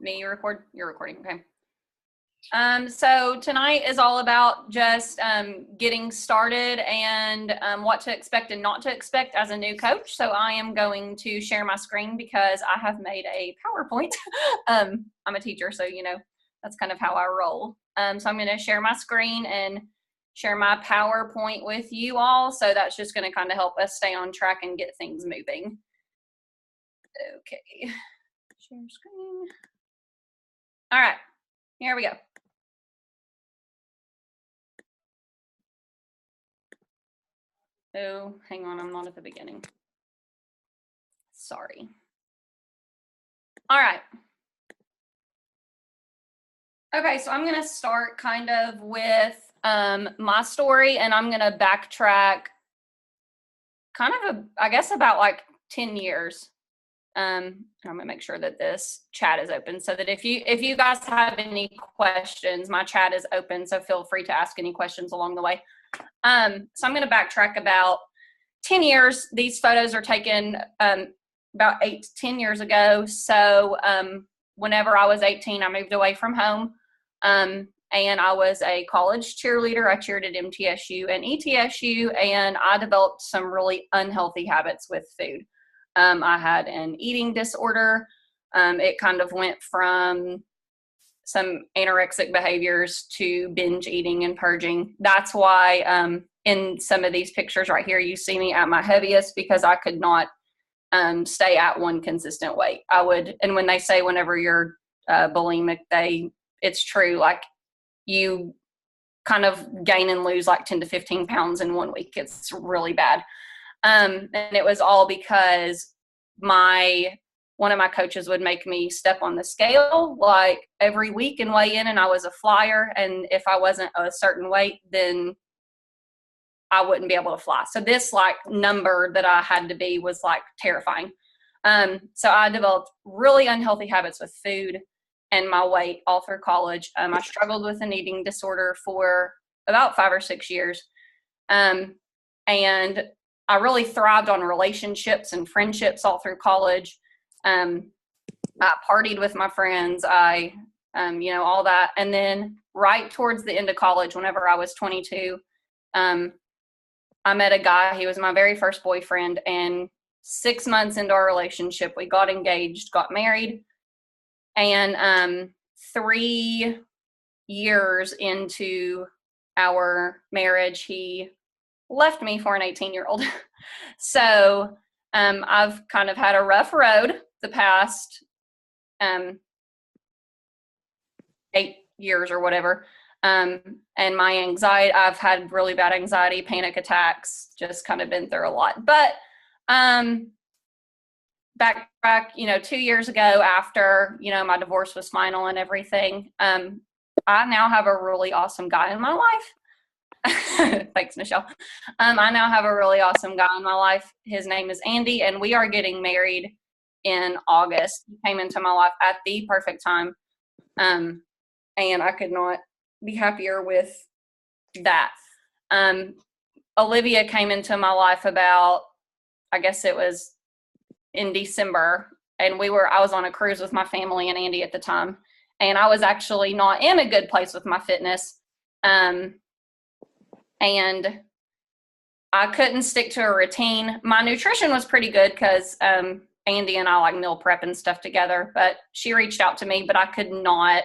Me record? You're recording, okay. So tonight is all about just getting started and what to expect and not to expect as a new coach. So I am going to share my screen because I have made a PowerPoint. I'm a teacher, so you know that's kind of how I roll. So I'm going to share my screen and share my PowerPoint with you all. So that's just going to kind of help us stay on track and get things moving. Okay, share screen. All right, here we go. Oh, hang on, I'm not at the beginning. Sorry. All right. Okay, so I'm going to start kind of with my story, and I'm going to backtrack kind of, I guess, about like 10 years. I'm going to make sure that this chat is open so that if you guys have any questions, my chat is open, so feel free to ask any questions along the way. So I'm going to backtrack about 10 years. These photos are taken about 8 to 10 years ago. So whenever I was 18, I moved away from home, and I was a college cheerleader. I cheered at MTSU and ETSU, and I developed some really unhealthy habits with food. I had an eating disorder. It kind of went from some anorexic behaviors to binge eating and purging. That's why in some of these pictures right here, you see me at my heaviest because I could not stay at one consistent weight. I would, and when they say whenever you're bulimic, it's true. Like you kind of gain and lose like 10 to 15 pounds in 1 week. It's really bad. And it was all because one of my coaches would make me step on the scale like every week and weigh in, and I was a flyer. And if I wasn't a certain weight, then I wouldn't be able to fly. So this like number that I had to be was like terrifying. So I developed really unhealthy habits with food and my weight all through college. I struggled with an eating disorder for about 5 or 6 years. And I really thrived on relationships and friendships all through college. I partied with my friends, all that. And then right towards the end of college, whenever I was 22, I met a guy. He was my very first boyfriend, and 6 months into our relationship, we got engaged, got married, and 3 years into our marriage, he left me for an 18-year-old. So I've kind of had a rough road the past 8 years or whatever. And my anxiety, I've had really bad anxiety, panic attacks, just kind of been through a lot. But back, 2 years ago after, my divorce was final and everything, I now have a really awesome guy in my life. Thanks, Michelle. I now have a really awesome guy in my life. His name is Andy, and we are getting married in August. He came into my life at the perfect time. And I could not be happier with that. Olivia came into my life about, I guess it was in December, and I was on a cruise with my family and Andy at the time, and I was actually not in a good place with my fitness. And I couldn't stick to a routine. My nutrition was pretty good because Andy and I like meal prep and stuff together, but she reached out to me, but I could not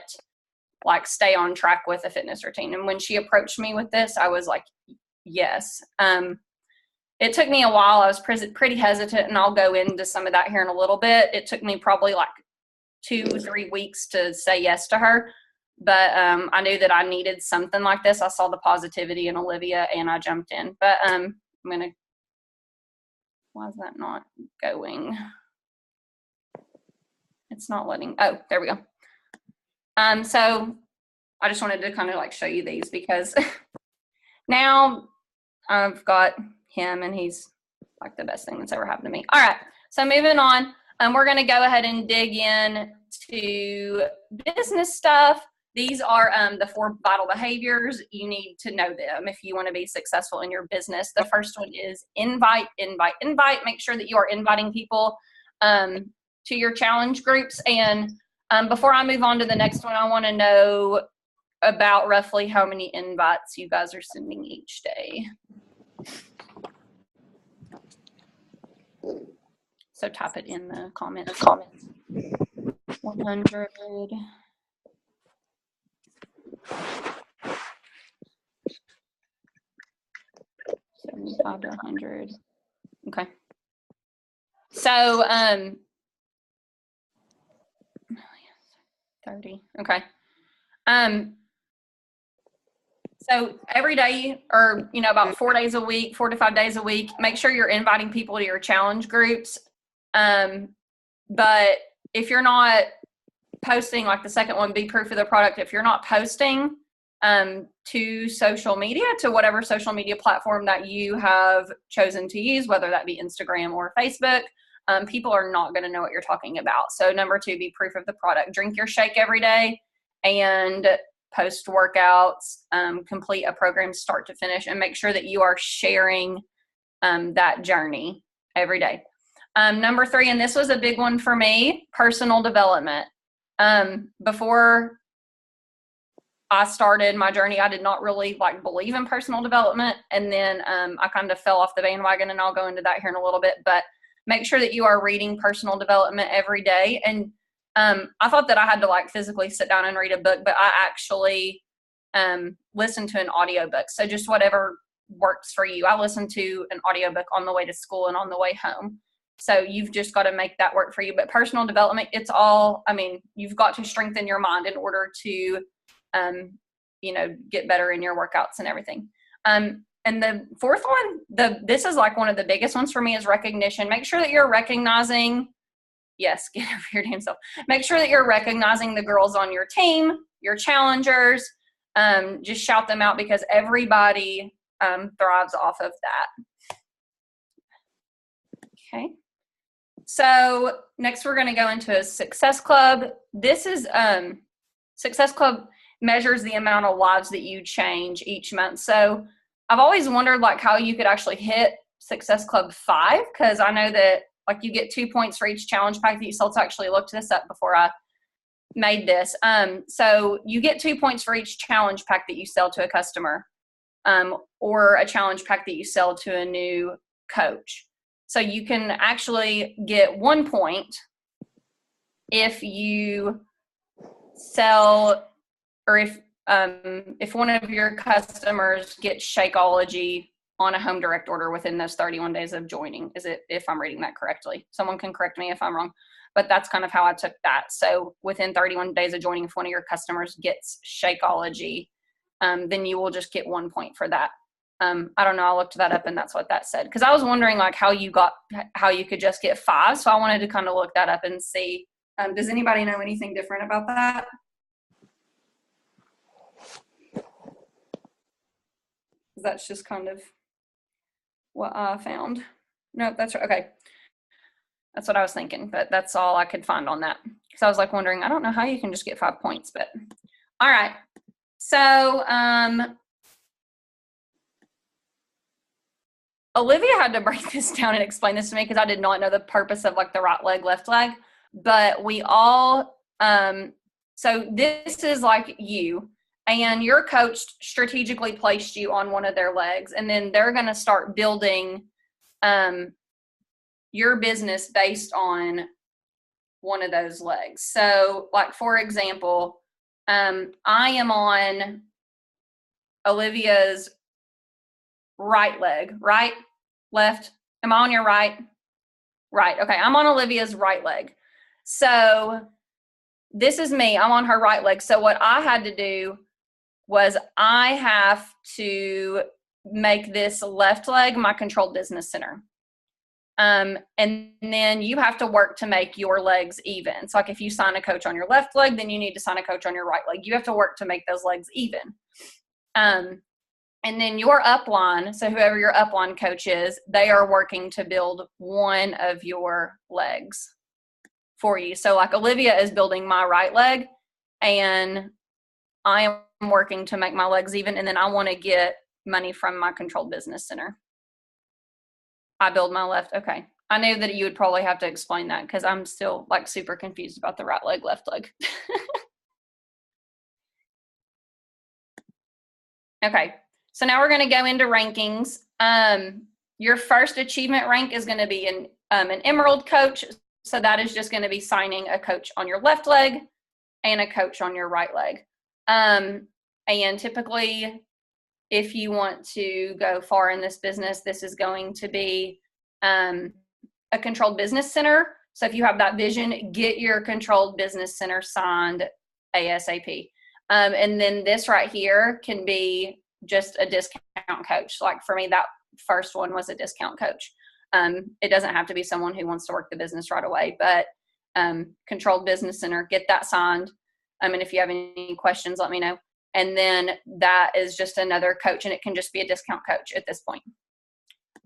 like stay on track with a fitness routine. And when she approached me with this, I was like, yes. It took me a while. I was pretty hesitant, and I'll go into some of that here in a little bit. It took me probably like 2-3 weeks to say yes to her. But I knew that I needed something like this. I saw the positivity in Olivia, and I jumped in. But why is that not going? It's not letting, oh, there we go. So I just wanted to kind of like show you these because now I've got him, and he's like the best thing that's ever happened to me. All right, so moving on, we're going to go ahead and dig in to business stuff. These are the 4 vital behaviors. You need to know them if you want to be successful in your business. The first one is invite, invite, invite. Make sure that you are inviting people to your challenge groups. And Before I move on to the next one, I want to know about roughly how many invites you guys are sending each day. So type it in the comments. 100. 75 to 100. Okay. So 30. Okay. So every day, or about 4 days a week, 4 to 5 days a week, make sure you're inviting people to your challenge groups. But if you're not posting, like the second one, be proof of the product, if you're not posting to social media, to whatever social media platform that you have chosen to use, whether that be Instagram or Facebook, people are not going to know what you're talking about. So number 2, be proof of the product. Drink your shake every day and post workouts, complete a program start to finish, and make sure that you are sharing that journey every day. Number 3, and this was a big one for me, personal development. Before I started my journey, I did not really believe in personal development. And then I kind of fell off the bandwagon, and I'll go into that here in a little bit, but make sure that you are reading personal development every day. And I thought that I had to physically sit down and read a book, but I actually listen to an audiobook. So just whatever works for you. I listen to an audiobook on the way to school and on the way home. So you've just got to make that work for you. But personal development, it's all, you've got to strengthen your mind in order to, get better in your workouts and everything. And the fourth one, this is one of the biggest ones for me, is recognition. Make sure that you're recognizing, yes, get over your damn self. Make sure that you're recognizing the girls on your team, your challengers. Just shout them out, because everybody thrives off of that. Okay. So next we're going to go into a Success Club. This is Success Club measures the amount of lives that you change each month. So I've always wondered how you could actually hit Success Club 5, because I know that you get 2 points for each challenge pack that you sell. To actually looked this up before I made this. So you get 2 points for each challenge pack that you sell to a customer, or a challenge pack that you sell to a new coach. So you can actually get 1 point if you sell, or if one of your customers gets Shakeology on a home direct order within those 31 days of joining. If I'm reading that correctly? Someone can correct me if I'm wrong, but that's kind of how I took that. So within 31 days of joining, if one of your customers gets Shakeology, then you will just get 1 point for that. I don't know. I looked that up, and that's what that said, because I was wondering how you could just get 5. So I wanted to kind of look that up and see. Does anybody know anything different about that? That's just kind of what I found. Nope, that's right. Okay. That's what I was thinking, but that's all I could find on that. So I was wondering, I don't know how you can just get 5 points, but all right. So, Olivia had to break this down and explain this to me, because I did not know the purpose of the right leg, left leg, but we all, so this is you, and your coach strategically placed you on one of their legs, and then they're going to start building your business based on one of those legs. So for example, I am on Olivia's right leg, right, left. Am I on your right? Right. Okay. I'm on Olivia's right leg. So this is me. I'm on her right leg. So what I had to do was I have to make this left leg my controlled business center. And then you have to work to make your legs even. So if you sign a coach on your left leg, then you need to sign a coach on your right leg. You have to work to make those legs even. And then your upline, so whoever your upline coach is, they are working to build one of your legs for you. So Olivia is building my right leg, and I am working to make my legs even, and then I want to get money from my controlled business center. I build my left. Okay. I knew that you would probably have to explain that because I'm still like super confused about the right leg, left leg. Okay, so now we're going to go into rankings. Your first achievement rank is going to be an Emerald coach. So that is just going to be signing a coach on your left leg and a coach on your right leg. And typically, if you want to go far in this business, this is going to be a controlled business center. So if you have that vision, get your controlled business center signed ASAP. And then this right here can be just a discount coach. Like for me, that first one was a discount coach. It doesn't have to be someone who wants to work the business right away, but controlled business center, get that signed. And if you have any questions, let me know. And then that is just another coach, and it can just be a discount coach at this point.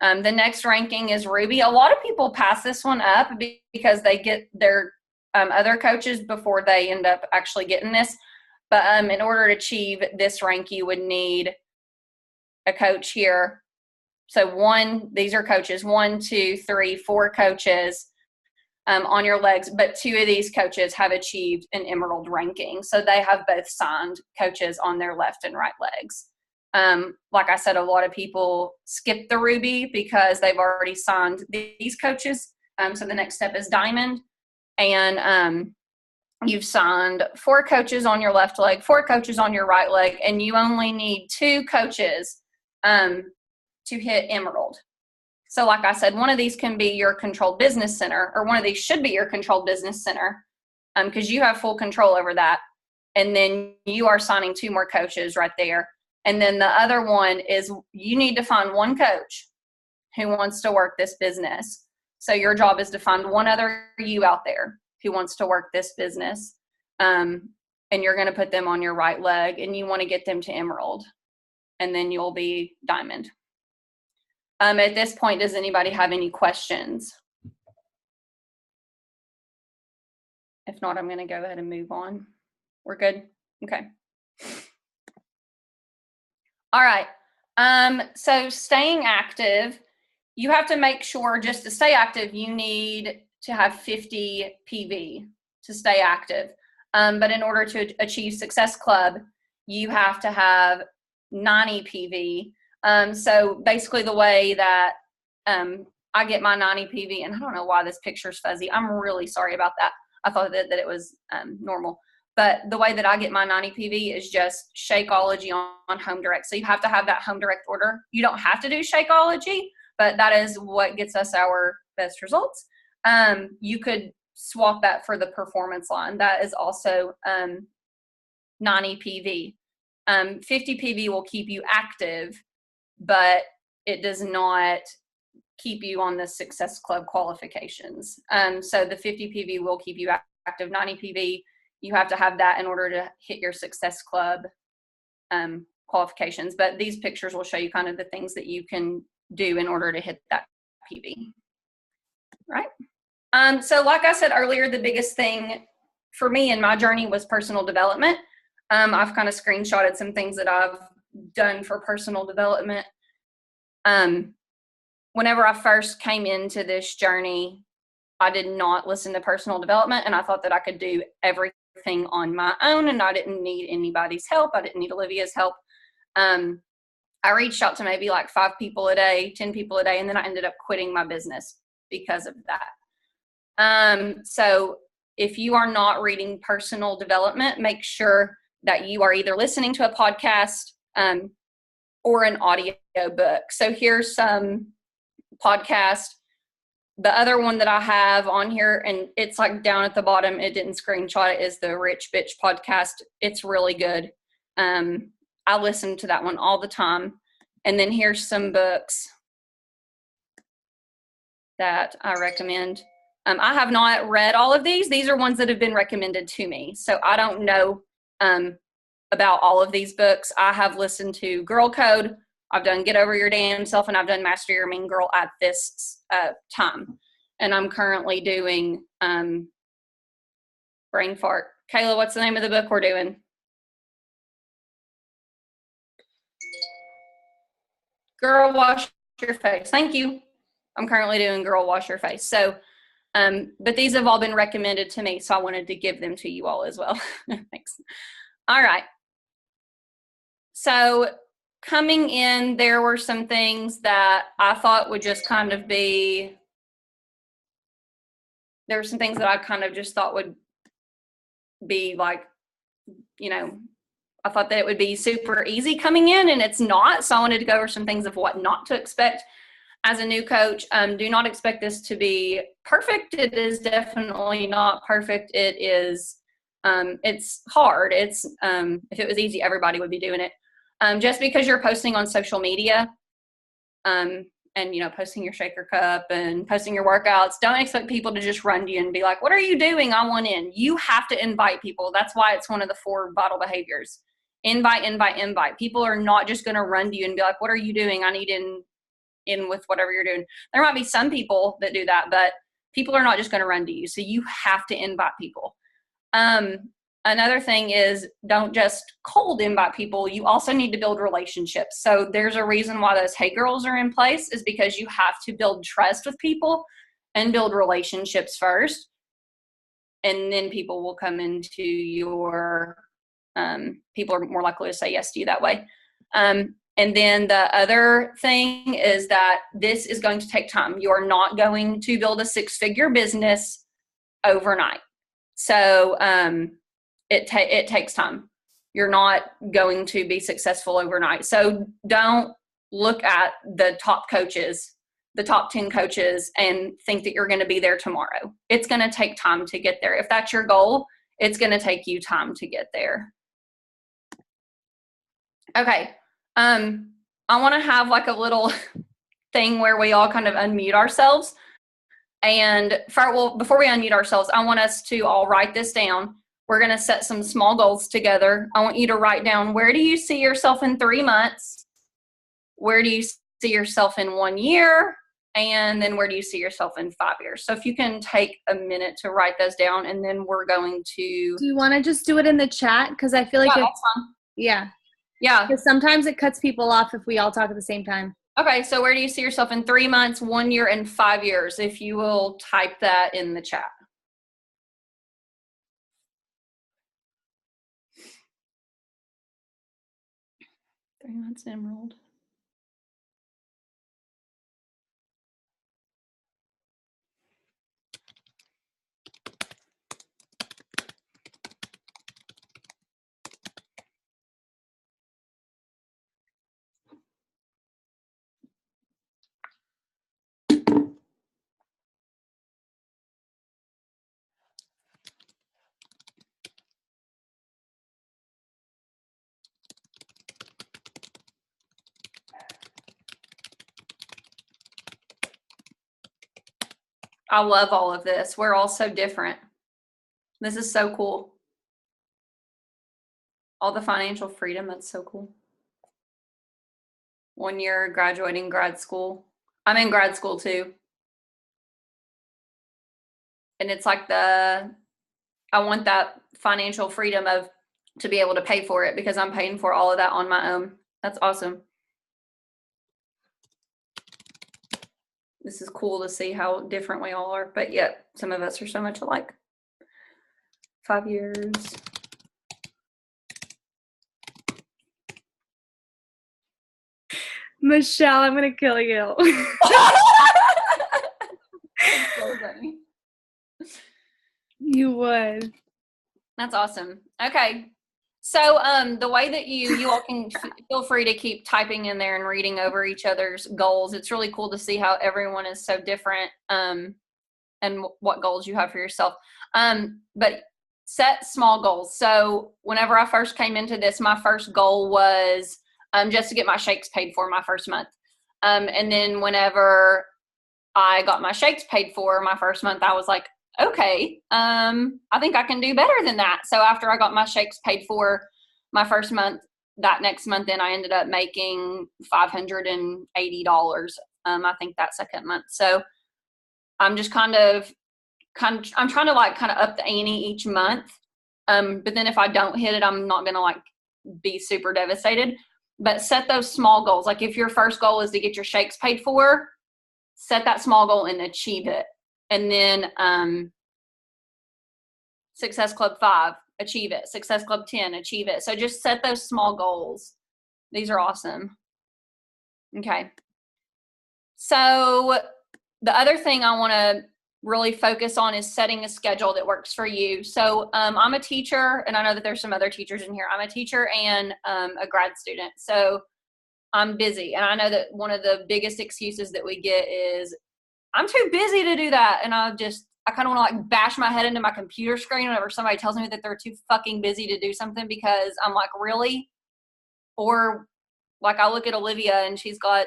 The next ranking is Ruby. A lot of people pass this one up because they get their other coaches before they end up actually getting this. But in order to achieve this rank, you would need a coach here. So these are coaches, 1, 2, 3, 4 coaches on your legs, but 2 of these coaches have achieved an Emerald ranking. So they have both signed coaches on their left and right legs. Like I said, a lot of people skip the Ruby because they've already signed these coaches. So the next step is Diamond. And you've signed 4 coaches on your left leg, 4 coaches on your right leg, and you only need 2 coaches to hit Emerald. So like I said, one of these can be your controlled business center, or one of these should be your controlled business center because you have full control over that. And then you are signing 2 more coaches right there. And then the other one is you need to find one coach who wants to work this business. So your job is to find one other you out there who wants to work this business. And you're going to put them on your right leg, and you want to get them to Emerald. And then you'll be Diamond. At this point, does anybody have any questions? If not, I'm going to go ahead and move on. We're good? Okay. All right. So staying active, you have to make sure just to stay active, you need to have 50 PV to stay active. But in order to achieve Success Club, you have to have 90 PV. So basically the way that I get my 90 PV, and I don't know why this picture's fuzzy. I'm really sorry about that. I thought that it was normal. But the way that I get my 90 PV is just Shakeology on Home Direct. So you have to have that Home Direct order. You don't have to do Shakeology, but that is what gets us our best results. You could swap that for the performance line. That is also 90 PV. 50 PV will keep you active, but it does not keep you on the Success Club qualifications. So the 50 PV will keep you active. 90 PV, you have to have that in order to hit your Success Club qualifications. But these pictures will show you kind of the things that you can do in order to hit that PV. Right? So like I said earlier, the biggest thing for me in my journey was personal development. I've kind of screenshotted some things that I've done for personal development. Whenever I first came into this journey, I did not listen to personal development, and I thought that I could do everything on my own, and I didn't need anybody's help. I didn't need Olivia's help. I reached out to maybe like 5 people a day, 10 people a day, and then I ended up quitting my business because of that. So if you are not reading personal development, make sure that you are either listening to a podcast or an audio book. So here's some podcast. The other one that I have on here, and it's like down at the bottom, it didn't screenshot it, is the Rich Bitch podcast. It's really good. I listen to that one all the time. And then here's some books that I recommend. I have not read all of these. These are ones that have been recommended to me. So I don't know about all of these books. I have listened to Girl Code. I've done Get Over Your Damn Self, and I've done Master Your Mean Girl at this time. And I'm currently doing Brain Fart. Kayla, what's the name of the book we're doing? Girl, wash your face. Thank you. I'm currently doing Girl Wash Your Face. So, but these have all been recommended to me, so I wanted to give them to you all as well. Thanks. All right. So coming in, there were some things that I thought would just kind of be, there were some things that I kind of just thought would be like, you know, I thought that it would be super easy coming in, and it's not. So I wanted to go over some things of what not to expect as a new coach. Do not expect this to be perfect. It is definitely not perfect. It is, it's hard. It's, if it was easy, everybody would be doing it. Just because you're posting on social media, and, you know, posting your shaker cup and posting your workouts, don't expect people to just run to you and be like, what are you doing? I want in. You have to invite people. That's why it's one of the 4 vital behaviors. Invite, invite, invite. People are not just going to run to you and be like, what are you doing? I need in with whatever you're doing. There might be some people that do that, but people are not just going to run to you. So you have to invite people. Another thing is, don't just cold invite people. You also need to build relationships. So there's a reason why those Hey Girls are in place, is because you have to build trust with people and build relationships first. And then people will come into your, people are more likely to say yes to you that way. And then the other thing is that this is going to take time. You're not going to build a 6-figure business overnight. So, it takes time. You're not going to be successful overnight. So don't look at the top coaches, the top 10 coaches, and think that you're going to be there tomorrow. It's going to take time to get there. If that's your goal, it's going to take you time to get there. Okay. I want to have like a little thing where we all kind of unmute ourselves. And before we unmute ourselves, I want us to all write this down. We're going to set some small goals together. I want you to write down, where do you see yourself in 3 months? Where do you see yourself in 1 year? And then where do you see yourself in 5 years? So if you can take a minute to write those down, and then we're going to. Do you want to just do it in the chat? Because I feel like that's fine. Yeah. Yeah. Because sometimes it cuts people off if we all talk at the same time. Okay, so where do you see yourself in 3 months, 1 year, and 5 years? If you will type that in the chat. Three months Emerald. I love all of this. We're all so different. This is so cool. All the financial freedom, that's so cool. 1 year graduating grad school. I'm in grad school too. And it's like I want that financial freedom to be able to pay for it, because I'm paying for all of that on my own. That's awesome. This is cool to see how different we all are, but yet some of us are so much alike. 5 years. Michelle, I'm going to kill you. You would. That's awesome. Okay. So the way that you all can feel free to keep typing in there and reading over each other's goals. It's really cool to see how everyone is so different, and what goals you have for yourself. But set small goals. So whenever I first came into this, my first goal was just to get my shakes paid for my first month. And then whenever I got my shakes paid for my first month, I was like, okay, I think I can do better than that. So after I got my shakes paid for my first month, that next month, then I ended up making $580. I think that second month. So I'm just I'm trying to like kind of up the ante each month. But then if I don't hit it, I'm not going to like be super devastated. But set those small goals. Like if your first goal is to get your shakes paid for, set that small goal and achieve it. And then Success Club 5, achieve it. Success Club 10, achieve it. So just set those small goals. These are awesome. Okay. So the other thing I want to really focus on is setting a schedule that works for you. So I'm a teacher, and I know that there's some other teachers in here. I'm a teacher and a grad student. So I'm busy. And I know that one of the biggest excuses that we get is, I'm too busy to do that. And I kind of want to like bash my head into my computer screen whenever somebody tells me that they're too fucking busy to do something, because I'm like, really? Or like I look at Olivia and she's got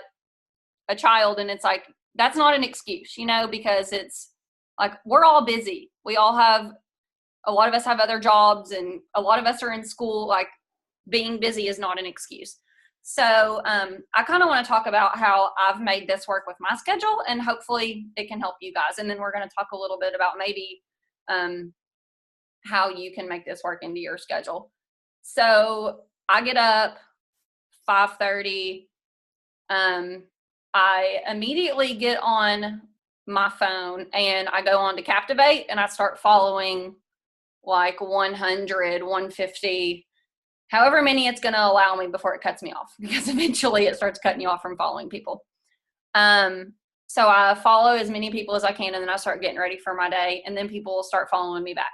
a child, and it's like, that's not an excuse, you know, because it's like, we're all busy. We all have, a lot of us have other jobs, and a lot of us are in school. Like, being busy is not an excuse. So I kind of want to talk about how I've made this work with my schedule, and hopefully it can help you guys. And then we're going to talk a little bit about maybe how you can make this work into your schedule. So I get up 5:30. I immediately get on my phone and I go on to Captivate, and I start following like 100, 150, however many it's going to allow me before it cuts me off, because eventually it starts cutting you off from following people. So I follow as many people as I can, and then I start getting ready for my day, and then people will start following me back.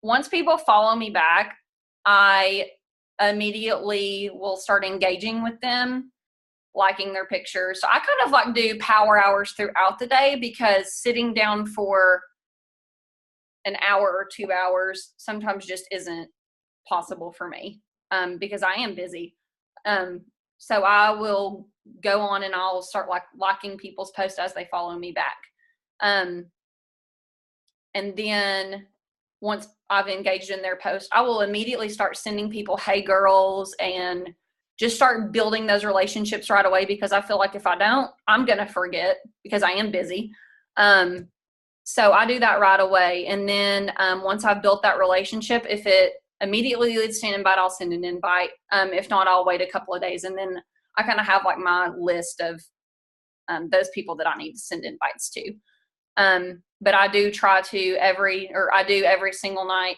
Once people follow me back, I immediately will start engaging with them, liking their pictures. So I kind of like do power hours throughout the day, because sitting down for an hour or 2 hours sometimes just isn't possible for me, because I am busy. So I will go on and I'll start like liking people's posts as they follow me back. And then once I've engaged in their post, I will immediately start sending people, hey girls, and just start building those relationships right away, because I feel like if I don't, I'm going to forget, because I am busy. So I do that right away. And then once I've built that relationship, if it immediately leads to an invite, I'll send an invite. If not, I'll wait a couple of days. And then I kind of have like my list of those people that I need to send invites to. But I do try to every single night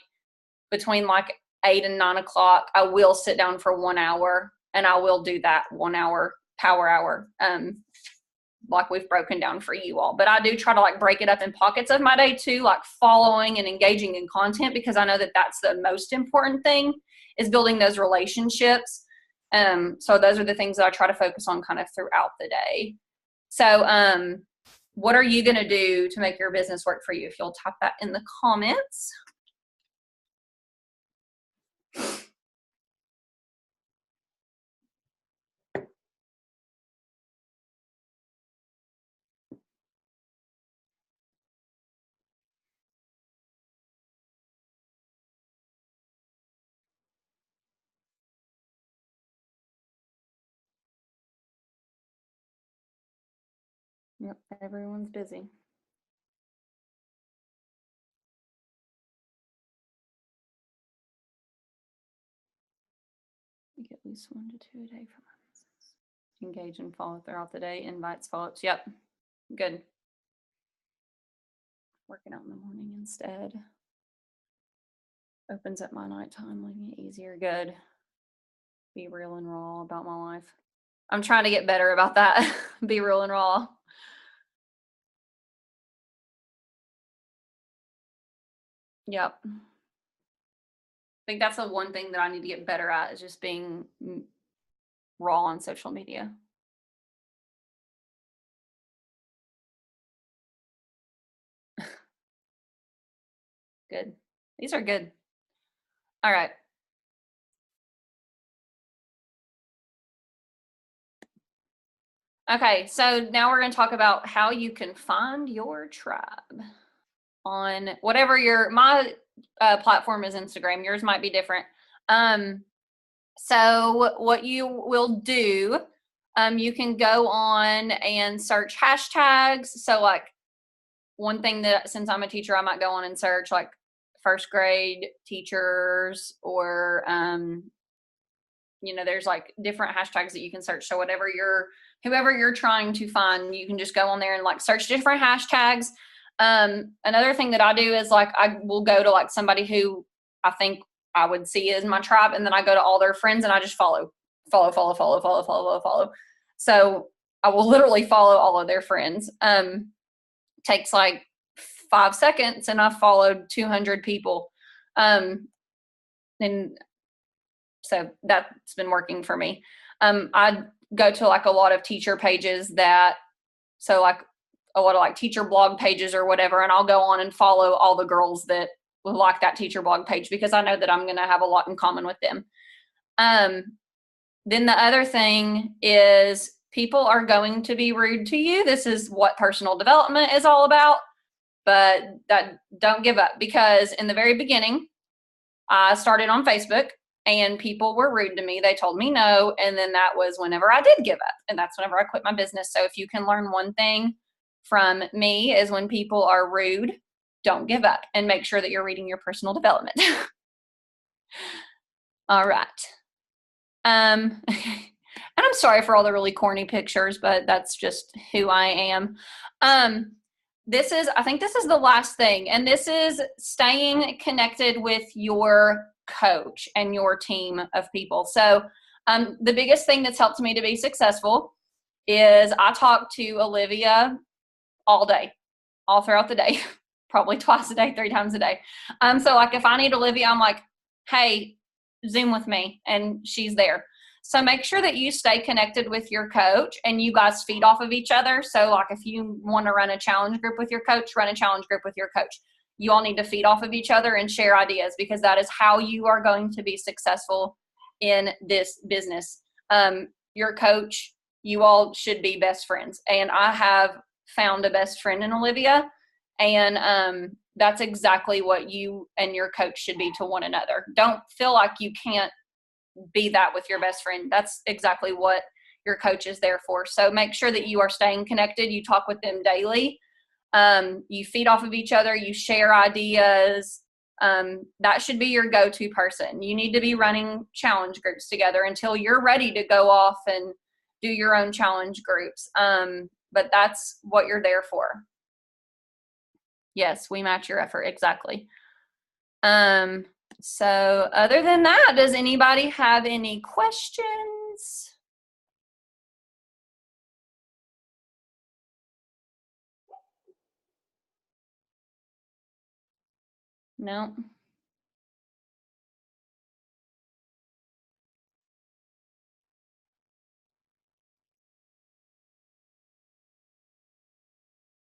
between like 8 and 9 o'clock, I will sit down for 1 hour, and I will do that 1 hour power hour. Like we've broken down for you all. But I do try to like break it up in pockets of my day too, like following and engaging in content, because I know that that's the most important thing, is building those relationships. So those are the things that I try to focus on kind of throughout the day. So what are you going to do to make your business work for you? If you'll type that in the comments. Yep, everyone's busy. You get at least 1 to 2 a day from my business. Engage and follow throughout the day. Invites, follow-ups. Yep, good. Working out in the morning instead. Opens up my nighttime, making it easier. Good. Be real and raw about my life. I'm trying to get better about that. Be real and raw. Yep. I think that's the one thing that I need to get better at, is just being raw on social media. Good. These are good. All right. Okay, so now we're going to talk about how you can find your tribe on whatever my platform is Instagram. Yours might be different. So what you will do, you can go on and search hashtags. So like one thing that, since I'm a teacher, I might go on and search like first grade teachers, or there's like different hashtags that you can search. So whoever you're trying to find, you can just go on there and like search different hashtags. Another thing that I do is like, I will go to like somebody who I think I would see as my tribe. And then I go to all their friends and I just follow. So I will literally follow all of their friends. Takes like 5 seconds and I've followed 200 people. And so that's been working for me. I go to like a lot of teacher pages so like a lot of like teacher blog pages or whatever, and I'll go on and follow all the girls that will like that teacher blog page because I know that I'm going to have a lot in common with them. Then the other thing is people are going to be rude to you. This is what personal development is all about, but don't give up, because in the very beginning, I started on Facebook and people were rude to me. They told me no. And then that was whenever I did give up. And that's whenever I quit my business. So if you can learn one thing from me is when people are rude, don't give up and make sure that you're reading your personal development. All right. And I'm sorry for all the really corny pictures, but that's just who I am. I think this is the last thing, and this is staying connected with your coach and your team of people. So the biggest thing that's helped me to be successful is I talk to Olivia all day, all throughout the day, probably twice a day, 3 times a day. So like if I need Olivia, I'm like, hey, Zoom with me, and she's there. So make sure that you stay connected with your coach and you guys feed off of each other. So like if you want to run a challenge group with your coach, run a challenge group with your coach. You all need to feed off of each other and share ideas, because that is how you are going to be successful in this business. Your coach, you all should be best friends. And I have found a best friend in Olivia, and that's exactly what you and your coach should be to one another. Don't feel like you can't be that with your best friend. That's exactly what your coach is there for. So make sure that you are staying connected. You talk with them daily. You feed off of each other. You share ideas. That should be your go-to person. You need to be running challenge groups together until you're ready to go off and do your own challenge groups. But that's what you're there for. Yes, we match your effort. Exactly. So other than that, does anybody have any questions? No.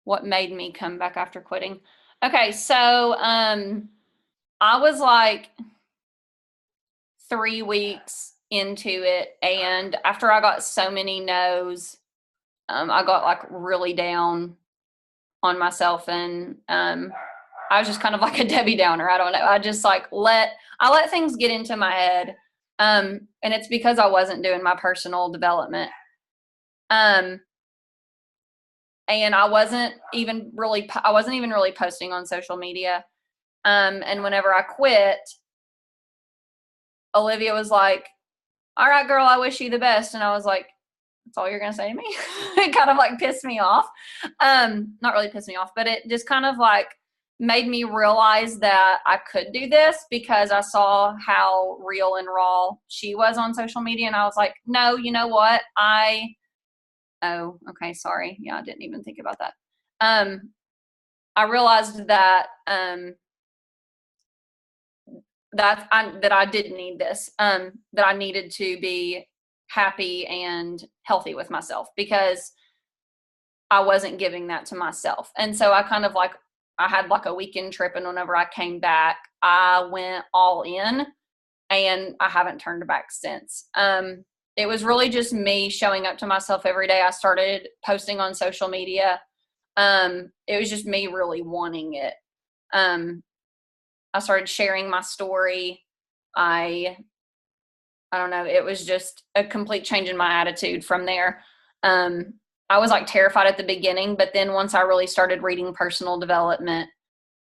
What made me come back after quitting? Okay, so I was like 3 weeks into it, and after I got so many no's, I got like really down on myself, and I was just kind of like a Debbie Downer. I don't know. I just like let things get into my head, and it's because I wasn't doing my personal development. And I wasn't even really posting on social media. And whenever I quit, Olivia was like, all right, girl, I wish you the best. And I was like, that's all you're going to say to me? It kind of like pissed me off. Not really pissed me off, but it just kind of like made me realize that I could do this, because I saw how real and raw she was on social media. And I was like, no, you know what? Oh, okay, sorry. Yeah, I didn't even think about that. I realized that that I didn't need this. That I needed to be happy and healthy with myself, because I wasn't giving that to myself. And so I kind of like, I had like a weekend trip, and whenever I came back, I went all in, and I haven't turned back since. It was really just me showing up to myself every day. I started posting on social media. It was just me really wanting it. I started sharing my story. I don't know. It was just a complete change in my attitude from there. I was like terrified at the beginning, but then once I really started reading personal development,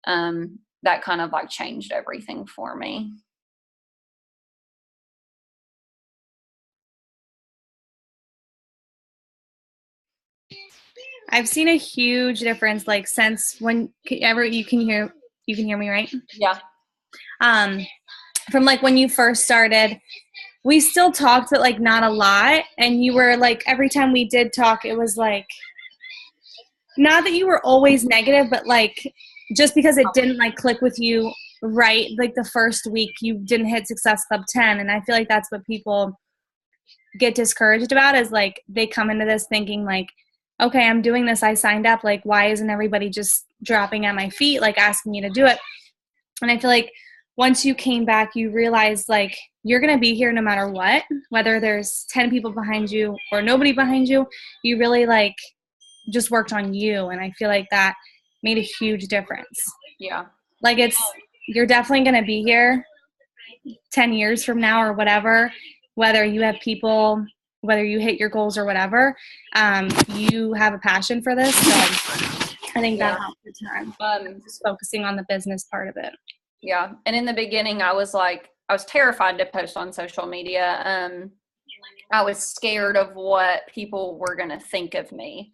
that kind of like changed everything for me. I've seen a huge difference, like since whenever you can hear me, right? Yeah. From like when you first started, we still talked, but like not a lot. And you were like, every time we did talk, it was like, not that you were always negative, but like just because it didn't like click with you right, like the first week you didn't hit Success Club 10. And I feel like that's what people get discouraged about, is like they come into this thinking like, okay, I'm doing this, I signed up, like why isn't everybody just dropping at my feet, like asking me to do it? And I feel like once you came back, you realized like you're going to be here no matter what, whether there's 10 people behind you or nobody behind you. You really like just worked on you, and I feel like that made a huge difference. Yeah. Like you're definitely going to be here 10 years from now or whatever, whether you have people, whether you hit your goals or whatever. You have a passion for this, so I think that helped the time. Just focusing on the business part of it. Yeah. And in the beginning, I was terrified to post on social media. I was scared of what people were going to think of me.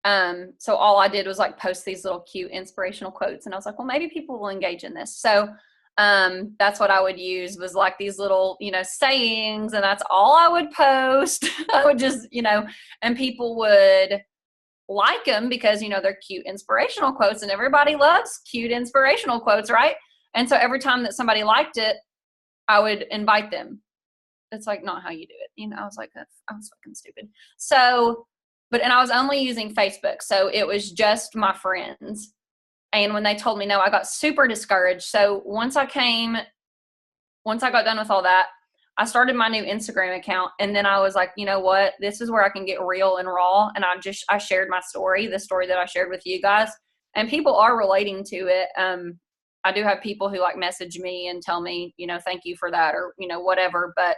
So all I did was like post these little cute inspirational quotes, and I was like, well, maybe people will engage in this. So that's what I would use, was like these little, sayings, and that's all I would post. I would just, and people would like them because, they're cute inspirational quotes, and everybody loves cute inspirational quotes, right? And so every time that somebody liked it, I would invite them. It's like not how you do it. I was like, I was fucking stupid. So, and I was only using Facebook. So it was just my friends. And when they told me no, I got super discouraged. So once I got done with all that, I started my new Instagram account. And then I was like, you know what? This is where I can get real and raw. And I shared my story, the story that I shared with you guys. And people are relating to it. I do have people who like message me and tell me, thank you for that, or, whatever. But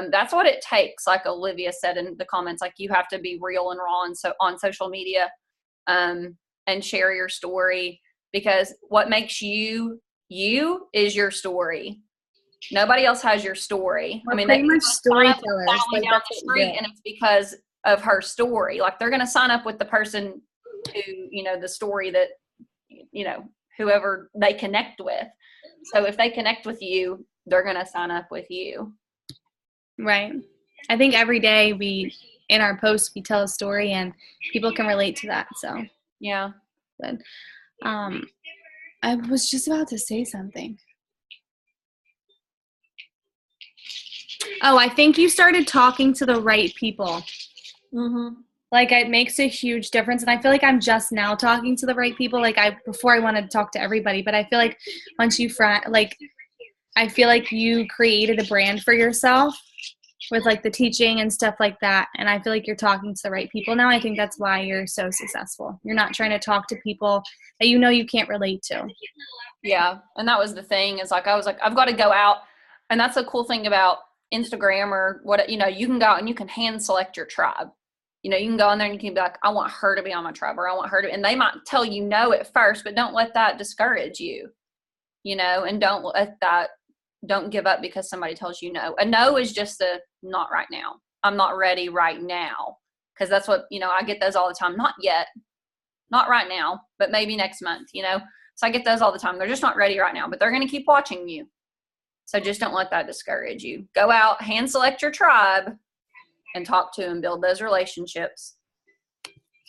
that's what it takes. Like Olivia said in the comments, like you have to be real and raw on social media, and share your story, because what makes you is your story. Nobody else has your story. We're pretty much storytellers. Like down the street, and it's because of her story. Like they're going to sign up with the person who, the story that, whoever they connect with. So if they connect with you, they're going to sign up with you. Right. I think every day in our posts, we tell a story, and people can relate to that. So yeah. Good. I was just about to say something. Oh, I think you started talking to the right people. Mm-hmm. Like it makes a huge difference. And I feel like I'm just now talking to the right people. Like before I wanted to talk to everybody, but I feel like once I feel like you created a brand for yourself with like the teaching and stuff like that. And I feel like you're talking to the right people now. I think that's why you're so successful. You're not trying to talk to people that you can't relate to. Yeah. And that was the thing, is like, I was like, I've got to go out. And that's the cool thing about Instagram or what, you can go out and you can hand select your tribe. You can go in there and you can be like, I want her to be on my tribe, or I want her to, and they might tell you no at first, but don't let that discourage you, and don't give up because somebody tells you no. A no is just not right now. I'm not ready right now. Cause that's what, I get those all the time. Not yet, not right now, but maybe next month, So I get those all the time. They're just not ready right now, but they're going to keep watching you. So just don't let that discourage you. Go out, hand select your tribe, and talk to and build those relationships.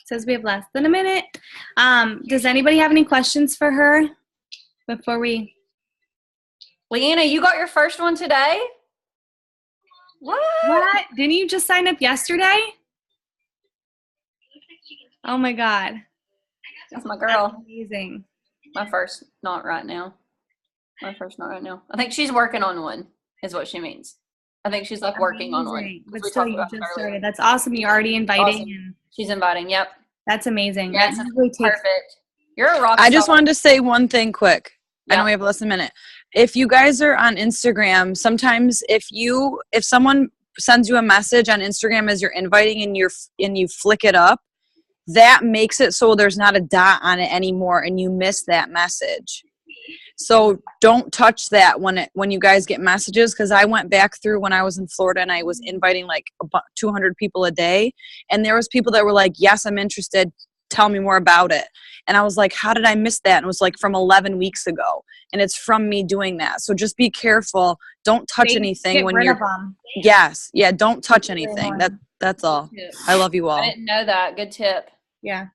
Says we have less than a minute. Does anybody have any questions for her before we? Leanna, you got your first one today? What? Didn't you just sign up yesterday? Oh my God. That's my girl. That's amazing. My first, not right now. I think she's working on one, is what she means. I think she's like working on one. But still, you just started. That's awesome. You're already inviting. Awesome. She's inviting. Yep. That's amazing. Yes, that really perfect. You're a rock star. I just wanted to say one thing quick. Yeah. I know we have less than a minute. If you guys are on Instagram, sometimes if someone sends you a message on Instagram as you're inviting and you flick it up, that makes it so there's not a dot on it anymore and you miss that message. So don't touch that when you guys get messages, because I went back through when I was in Florida and I was inviting like about 200 people a day, and there was people that were like, yes, I'm interested, tell me more about it. And I was like, how did I miss that? And it was like from 11 weeks ago. And it's from me doing that. So just be careful. Don't touch anything Get when rid you're. of them. Yes. Yeah. Don't touch Really anything. annoying. That's all. Tip. I love you all. I didn't know that. Good tip. Yeah.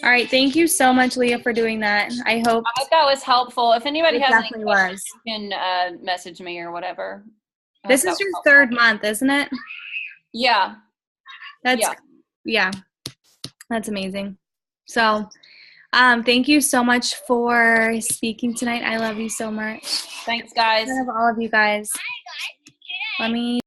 All right. Thank you so much, Leah, for doing that. I hope I hope that was helpful. If anybody it has any definitely questions, was. you can message me or whatever. I This hope is that your was third helpful. month, isn't it? Yeah. That's yeah. That's amazing. So, thank you so much for speaking tonight. I love you so much. Thanks, guys. I love all of you guys. Let me